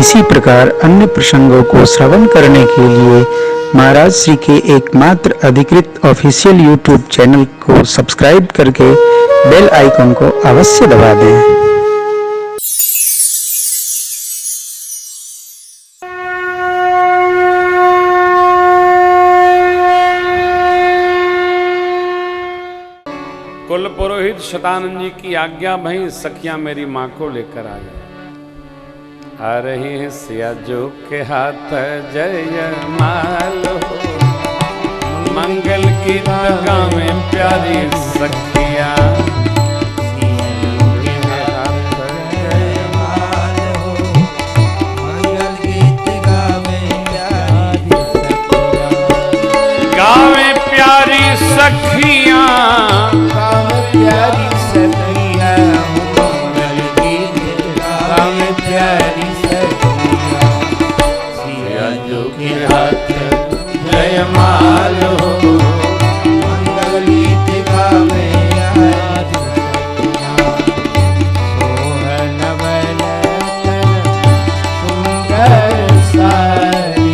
इसी प्रकार अन्य प्रसंगों को श्रवण करने के लिए महाराज श्री के एकमात्र अधिकृत ऑफिशियल यूट्यूब चैनल को सब्सक्राइब करके बेल आइकन को अवश्य दबा दें। कुल पुरोहित शतानंद जी की आज्ञा भई सखियां मेरी माँ को लेकर आ जाए। आ रही है सिया जो के हाथ जय मालो, मंगल की दरगाह में प्यारी सखिया। गावे प्यारी सखिया, प्यारी सखिया, मंगल गीत गावे प्यारी सखिया। सिया जो के हाथ जय मालो, मंगल गीत गावे प्यारी सखिया। सोहन बलतन सुंदर सारी,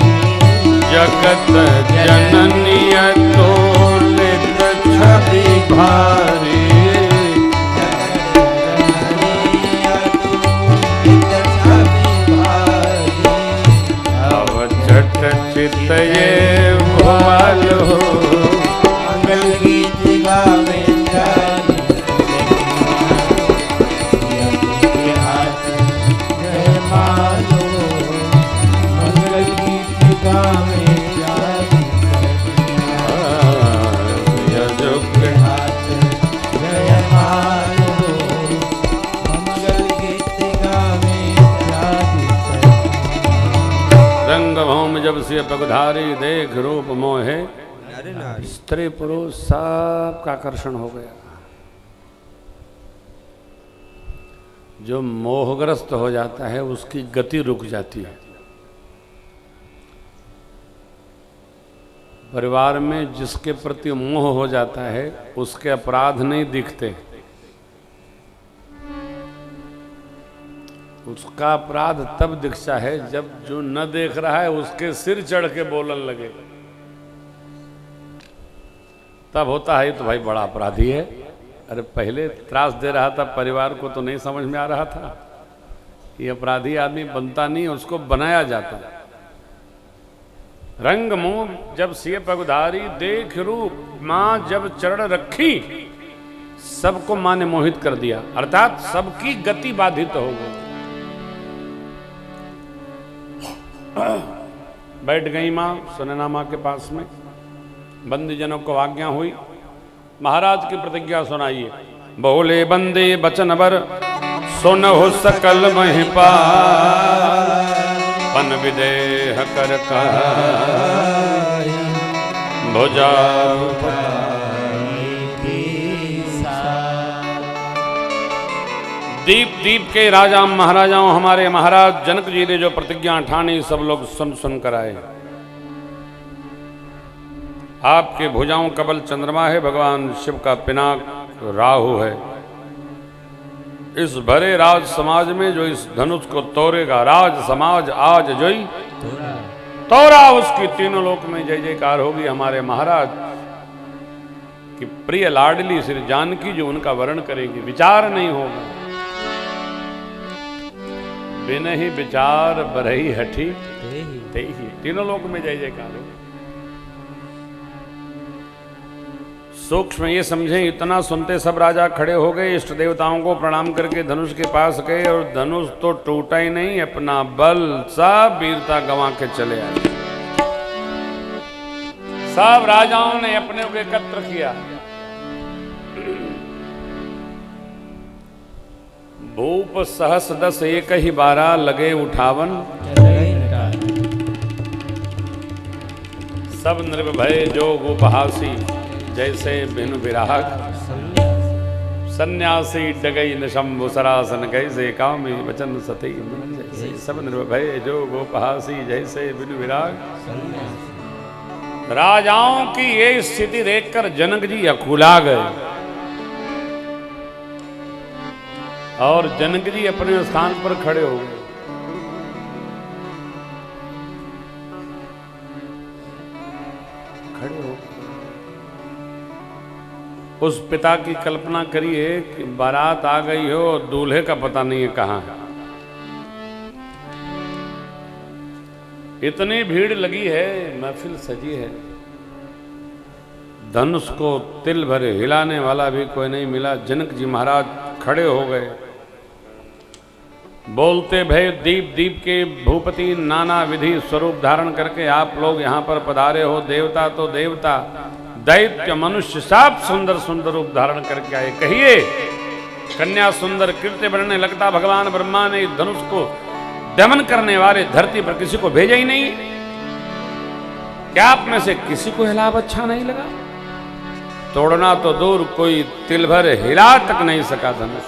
जगत जननिय तोलित छवि भारी। अब चट चित ये भवालो, मंगल गीत गावे प्यारी सखिया। के हाथ जय मालो, मंगल गीत गावे प्यारी सखिया। जो के हाथ जय मालो, मंगल गीत गावे प्यारी सखिया। रंग भौम जब से पगधारी, देख रूप मोहे स्त्री पुरुष सबका आकर्षण हो गया। जो मोहग्रस्त हो जाता है उसकी गति रुक जाती है। परिवार में जिसके प्रति मोह हो जाता है उसके अपराध नहीं दिखते, उसका अपराध तब दिखता है जब जो न देख रहा है उसके सिर चढ़ के बोलने लगे, तब होता है तो भाई बड़ा अपराधी है। अरे पहले त्रास दे रहा था परिवार को तो नहीं समझ में आ रहा था। ये अपराधी आदमी बनता नहीं, उसको बनाया जाता। रंग मुंह जब सिय पगधारी, देख रूप मां जब चरण रखी, सबको मां ने मोहित कर दिया, अर्थात सबकी गति बाधित हो गई। बैठ गई मां सुनैना मां के पास में। बंदीजनों को आज्ञा हुई, महाराज की प्रतिज्ञा सुनाइए। बोले बंदे बचन बर, सुनहु सकल महिपाल। पन विदेह कर भुजा दीप दीप के राजा महाराजाओं, हमारे महाराज जनक जी ने जो प्रतिज्ञा ठानी सब लोग सुन सुन कर आए। आपके भुजाओं कबल चंद्रमा है, भगवान शिव का पिनाक राहु है। इस भरे राज समाज में जो इस धनुष को तोड़ेगा, राज समाज आज जोई तोड़ा, उसकी तीनों लोक में जय जयकार होगी। हमारे महाराज की प्रिय लाडली श्री जानकी जो उनका वर्ण करेगी, विचार नहीं होगा। बिन ही विचार बरही हठी तेही, तीनों लोक में जय जयकार होगी। सूक्ष्म ये समझें, इतना सुनते सब राजा खड़े हो गए, इष्ट देवताओं को प्रणाम करके धनुष के पास गए, और धनुष तो टूटा ही नहीं, अपना बल सब वीरता गंवा के चले आए। सब राजाओं ने अपने को एकत्र किया। भूप सहस 10 एक ही 12 लगे उठावन, सब निर्भय जोग उपहासी, जैसे बिनु विराग। सन्यासी डगई निशंभु सरासन, कैसे कामी वचन सती मन जैसे। सब निर्भय जोग उपहासी, जैसे बिनु विराग। राजाओं की ये स्थिति देखकर जनक जी अकुला गए और जनक जी अपने स्थान पर खड़े हो गए। उस पिता की कल्पना करिए कि बारात आ गई हो और दूल्हे का पता नहीं है कहाँ है। इतनी भीड़ लगी है, महफिल सजी है, धनुष को तिल भरे हिलाने वाला भी कोई नहीं मिला। जनक जी महाराज खड़े हो गए, बोलते भय दीप दीप के भूपति नाना विधि स्वरूप धारण करके आप लोग यहाँ पर पधारे हो। देवता तो देवता, दैत्य मनुष्य सब सुंदर सुंदर रूप धारण करके आए। कहिए कन्या सुंदर कीर्ति बनने लगता, भगवान ब्रह्मा ने इस धनुष को दमन करने वाले धरती पर किसी को भेजा ही नहीं। क्या आप में से किसी को हिलाव अच्छा नहीं लगा? तोड़ना तो दूर, कोई तिल भर हिला तक नहीं सका धनुष।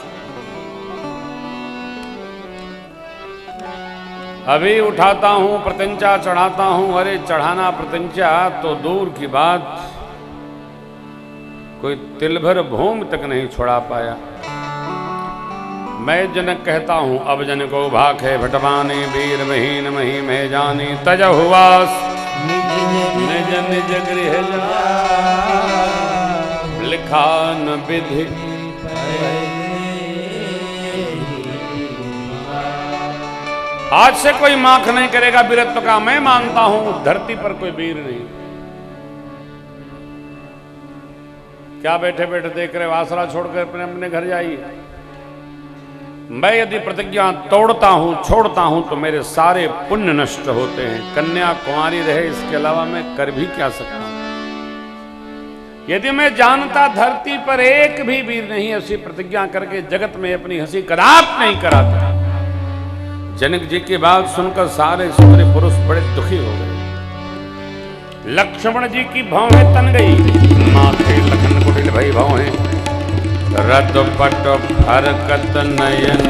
अभी उठाता हूं प्रत्यंचा चढ़ाता हूं, अरे चढ़ाना प्रत्यंचा तो दूर की बात, कोई तिल भर भूमि तक नहीं छोड़ा पाया। मैं जनक कहता हूं अब जन को भाग है भटवानी, वीर महीन मही में जानी, तज हुआस निज निज गृह जा, लिखा न विधि। आज से कोई माख नहीं करेगा वीरत्व का। मैं मानता हूं धरती पर कोई वीर नहीं। क्या बैठे बैठे देख रहे हो? आसरा छोड़कर अपने अपने घर जाइए। मैं यदि प्रतिज्ञा तोड़ता हूं, छोड़ता हूं तो मेरे सारे पुण्य नष्ट होते हैं। कन्या कुंवारी रहे, इसके अलावा मैं कर भी क्या सकता हूं? यदि मैं जानता धरती पर एक भी वीर नहीं, ऐसी प्रतिज्ञा करके जगत में अपनी हंसी कदाप नहीं कराता। जनक जी की बात सुनकर सारे सुंदर पुरुष बड़े दुखी हो गए। लक्ष्मण जी की भौहें तन गई, माथे लखन कुटिल भई भौहें, रत पट फरकत नयन,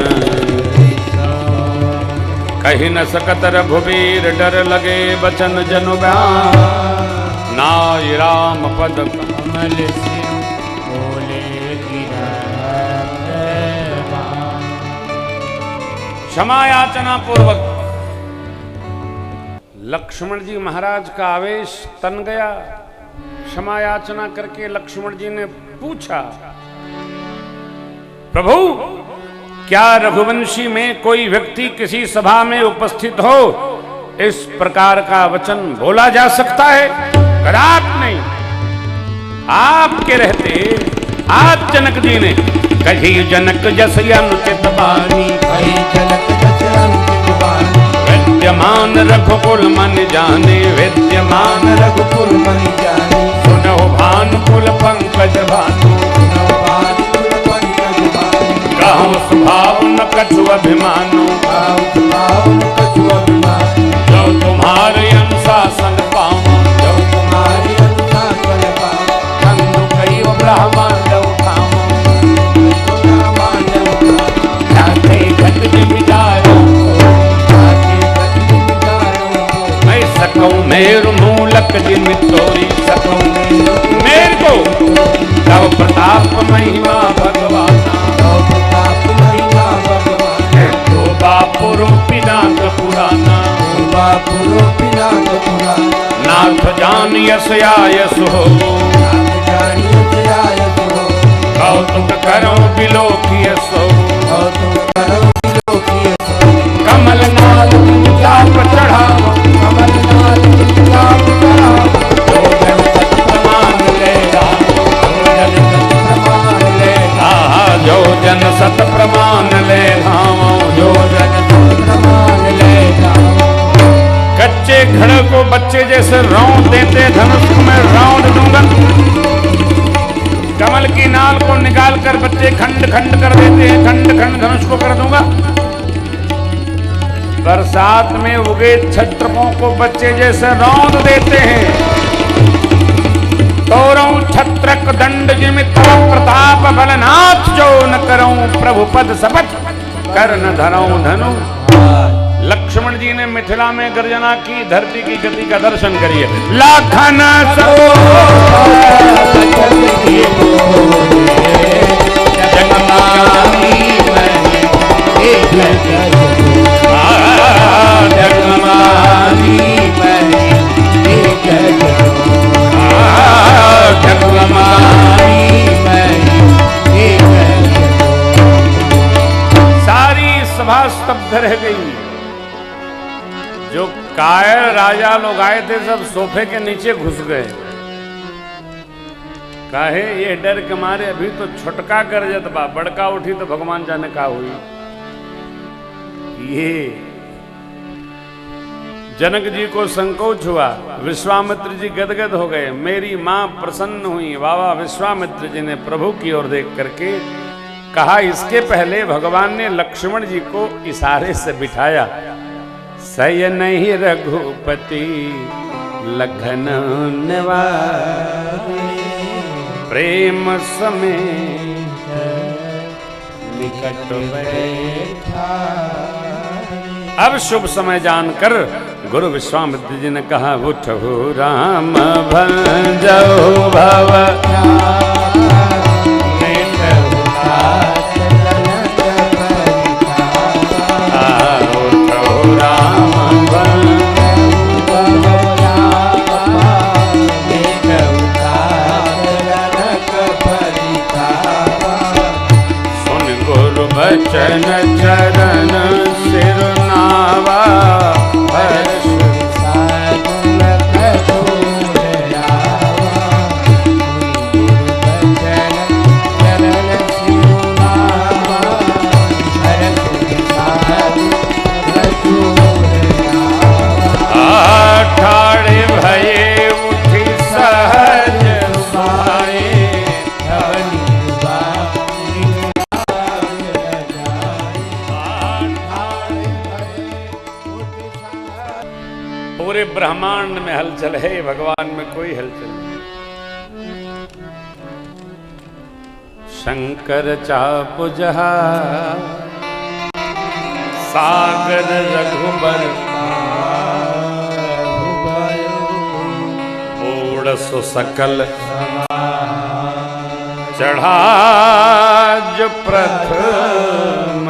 कही न सकत रघुवीर डर लगे बचन जनु बयान, नाय राम पद कमल सिर बोले क्षमा याचना पूर्वक लक्ष्मण जी महाराज का आवेश तन गया। क्षमा याचना करके लक्ष्मण जी ने पूछा, प्रभु क्या रघुवंशी में कोई व्यक्ति किसी सभा में उपस्थित हो इस प्रकार का वचन बोला जा सकता है? कदाप नहीं। आपके रहते आज जनक जी ने कही जनक जस अनुचित बानी, कही जनक जस अनुचित बानी, विद्यमान रघुकुल मन जाने, विद्यमान रघुकुल मन जाने, सुनो भानुकुल पंकज भानु, सुनो भानुकुल पंकज भानु, गाँव स्वभाव न कछु अभिमानो, गाँव स्वभाव न कछु अभिमानो, जो तुम्हारे अनुशासन पाऊं, जो तुम्हारे अनुशासन पाऊं, खंडु कई ब्राह्मण उठाऊं, ब्राह्मण उठाऊं, जाते घट जिमिदारों, जाते घट जिमिदारों, मैं सकूं मेरु मूलक जिमि तोरी, सकूं मेर को तव प्रताप महिमा भगवाना, तव प्रताप महिमा भगवान, तो बापु रूपी नाथ पुराना, बापु रूपी नाथ पुराना, नाथ जान यश आयस हो, नाथ जान यश आयस हो, कौतुक करो बिलोकिय सो, कौतुक करो बिलोकिय सो, कमल नाल चाप चढ़ाओ, कमल नाल चाप चढ़ाओ, जो जन सत प्रमाण ले जो जन सत प्रमाण ले आओ, जो जन सत प्रमाण ले आओ, जो जन सत प्रमाण ले जाओ। कच्चे घड़े को बच्चे जैसे रौंद देते, धनुष को मैं रौंद दूंगा। कमल की नाल को निकाल कर बच्चे खंड खंड कर देते हैं, खंड खंड धनुष को कर दूंगा। बरसात में उगे छत्रपों को बच्चे जैसे रौंद देते हैं। तोरऊं छत्रक दंड जिमि तव प्रताप बलनाथ, जो न करऊं प्रभु पद शपथ कर न धरऊं धनु। लक्ष्मण जी ने मिथिला में गर्जना की, धरती की गति का दर्शन करिए। लाखन सो जगमानी मैंने एक जगमानी मैंने एक जगमानी मैंने जो कायर राजा लोग आए थे सब सोफे के नीचे घुस गए। काहे ये डर के मारे अभी तो छोटका कर जत बा, बड़का उठी तो भगवान जाने का हुई। ये जनक जी को संकोच हुआ, विश्वामित्र जी गदगद हो गए, मेरी मां प्रसन्न हुई। बाबा विश्वामित्र जी ने प्रभु की ओर देख करके कहा, इसके पहले भगवान ने लक्ष्मण जी को इशारे से बिठाया, सयन ही रघुपति लखन निवारे प्रेम समेत निकट बैठा। अब शुभ समय जानकर गुरु विश्वामित्र जी ने कहा, उठो राम भंजो भव बचन चरण सिरनावा हर्ष साधन कठोर आवा। बचन चरण सिरनावा हर्ष साधन कठोर आवा। ठाड़े भये उठी सहज सुहाए पूरे ब्रह्मांड में हलचल है, भगवान में कोई हलचल नहीं। शंकर चाप जहा सागर रघुबर ओड़स सकल चढ़ा जो प्रथम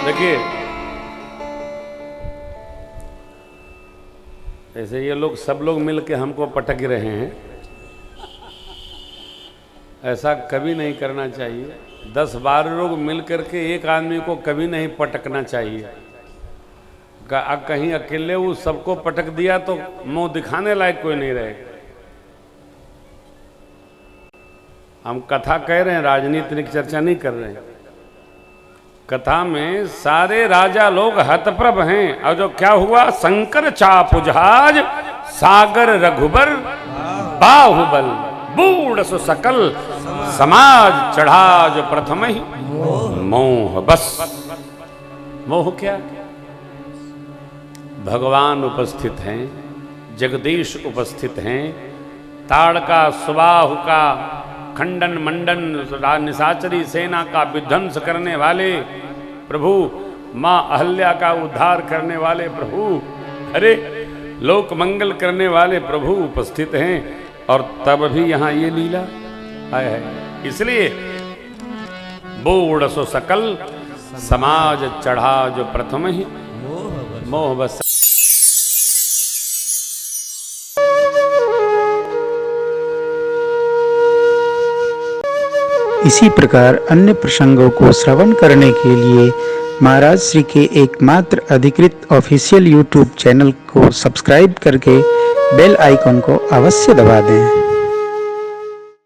देखिए, ऐसे ये लोग सब लोग मिलके हमको पटक रहे हैं, ऐसा कभी नहीं करना चाहिए। 10-12 लोग मिल करके एक आदमी को कभी नहीं पटकना चाहिए। कहीं अकेले वो सबको पटक दिया तो मुंह दिखाने लायक कोई नहीं रहेगा। हम कथा कह रहे हैं, राजनीतिक चर्चा नहीं कर रहे हैं। कथा में सारे राजा लोग हतप्रभ हैं। और जो क्या हुआ, शंकर चाप जहाज सागर रघुबर बाहुबल बूढ़ सो सकल समाज चढ़ा जो प्रथम ही मोह बस। मोह क्या? भगवान उपस्थित हैं, जगदीश उपस्थित हैं, ताड़का सुबाहु का खंडन मंडन निशाचरी सेना का विध्वंस करने वाले प्रभु, मां अहल्या का उद्धार करने वाले प्रभु, अरे लोक मंगल करने वाले प्रभु उपस्थित हैं। और तब भी यहाँ ये लीला आया है। इसलिए बूढ़ सो सकल समाज चढ़ा जो प्रथम ही मोह बस। इसी प्रकार अन्य प्रसंगों को श्रवण करने के लिए महाराज श्री के एकमात्र अधिकृत ऑफिशियल यूट्यूब चैनल को सब्सक्राइब करके बेल आइकन को अवश्य दबा दें।